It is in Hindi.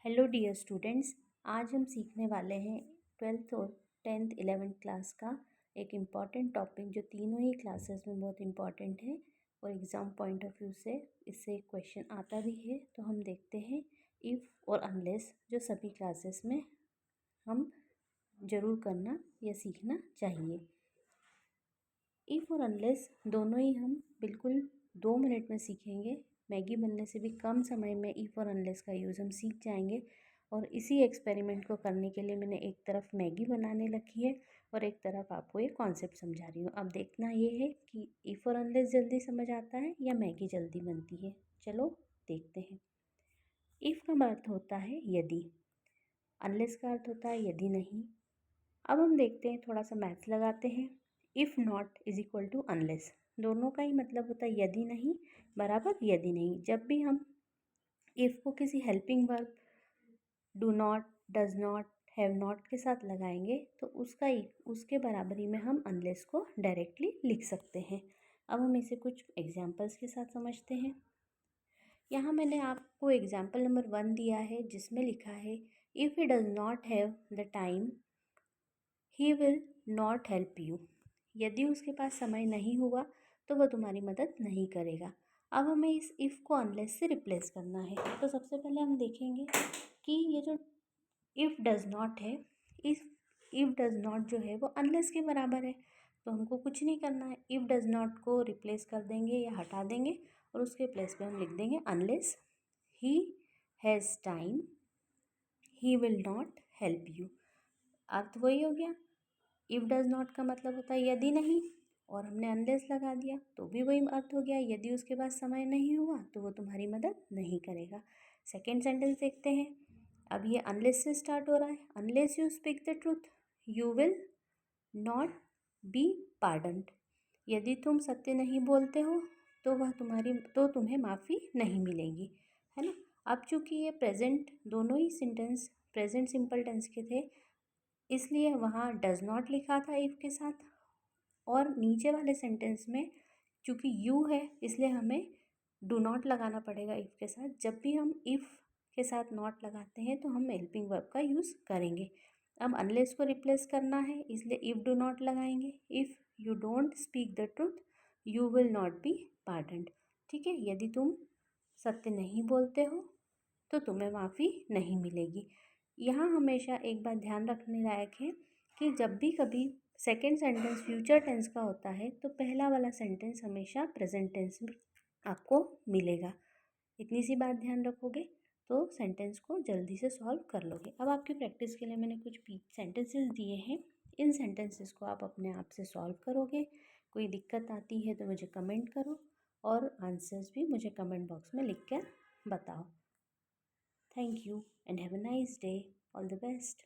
हेलो डियर स्टूडेंट्स, आज हम सीखने वाले हैं 12th और 10th 11th क्लास का एक इम्पॉर्टेंट टॉपिक जो तीनों ही क्लासेस में बहुत इम्पॉर्टेंट है और एग्ज़ाम पॉइंट ऑफ व्यू से इससे एक क्वेश्चन आता भी है। तो हम देखते हैं इफ़ और अनलेस, जो सभी क्लासेस में हम ज़रूर करना या सीखना चाहिए। इफ़ और अनलेस दोनों ही हम बिल्कुल 2 मिनट में सीखेंगे। मैगी बनने से भी कम समय में इफ़ और अनलेस का यूज़ हम सीख जाएंगे। और इसी एक्सपेरिमेंट को करने के लिए मैंने एक तरफ मैगी बनाने रखी है और एक तरफ आपको ये कॉन्सेप्ट समझा रही हूँ। अब देखना ये है कि इफ़ और अनलेस जल्दी समझ आता है या मैगी जल्दी बनती है। चलो देखते हैं। इफ़ का अर्थ होता है यदि, अनलेस का अर्थ होता है यदि नहीं। अब हम देखते हैं, थोड़ा सा मैथ्स लगाते हैं। If not is equal to unless, दोनों का ही मतलब होता है यदि नहीं बराबर यदि नहीं। जब भी हम इफ़ को किसी helping verb do not, does not, have not के साथ लगाएंगे तो उसके बराबरी में हम अनलेस को डायरेक्टली लिख सकते हैं। अब हम इसे कुछ एग्जांपल्स के साथ समझते हैं। यहाँ मैंने आपको एग्जांपल नंबर 1 दिया है जिसमें लिखा है if he does not have the time he will not help you. यदि उसके पास समय नहीं हुआ तो वह तुम्हारी मदद नहीं करेगा। अब हमें इस इफ़ को अनलेस से रिप्लेस करना है। तो सबसे पहले हम देखेंगे कि ये जो इफ़ डज़ नॉट है, इफ़ डज़ नॉट जो है वो अनलेस के बराबर है। तो हमको कुछ नहीं करना है, इफ़ डज़ नॉट को रिप्लेस कर देंगे या हटा देंगे और उसके प्लेस पे हम लिख देंगे unless he has time he will not help you. अर्थ वही हो गया। इफ़ डज़ नॉट का मतलब होता है यदि नहीं, और हमने अनलेस लगा दिया तो भी वही अर्थ हो गया। यदि उसके पास समय नहीं हुआ तो वो तुम्हारी मदद नहीं करेगा। सेकेंड सेंटेंस देखते हैं। अब ये अनलेस से स्टार्ट हो रहा है। Unless you speak the truth you will not be pardoned. यदि तुम सत्य नहीं बोलते हो तो तुम्हें माफ़ी नहीं मिलेगी, है ना। अब चूँकि ये प्रेजेंट, दोनों ही सेंटेंस प्रेजेंट सिंपल टेंस के थे, इसलिए वहाँ डज़ नॉट लिखा था इफ़ के साथ। और नीचे वाले सेंटेंस में चूँकि यू है इसलिए हमें डू नॉट लगाना पड़ेगा इफ़ के साथ। जब भी हम इफ़ के साथ नॉट लगाते हैं तो हम हेल्पिंग वर्ब का यूज़ करेंगे। अब अनलेस को रिप्लेस करना है इसलिए इफ़ डू नॉट लगाएंगे। If you don't speak the truth you will not be pardoned. ठीक है, यदि तुम सत्य नहीं बोलते हो तो तुम्हें माफ़ी नहीं मिलेगी। यहाँ हमेशा एक बात ध्यान रखने लायक है कि जब भी कभी सेकेंड सेंटेंस फ्यूचर टेंस का होता है तो पहला वाला सेंटेंस हमेशा प्रेजेंट टेंस में आपको मिलेगा। इतनी सी बात ध्यान रखोगे तो सेंटेंस को जल्दी से सॉल्व कर लोगे। अब आपकी प्रैक्टिस के लिए मैंने कुछ सेंटेंसेस दिए हैं। इन सेंटेंसेस को आप अपने आप से सॉल्व करोगे। कोई दिक्कत आती है तो मुझे कमेंट करो और आंसर्स भी मुझे कमेंट बॉक्स में लिख कर बताओ। Thank you and have a nice day. All the best.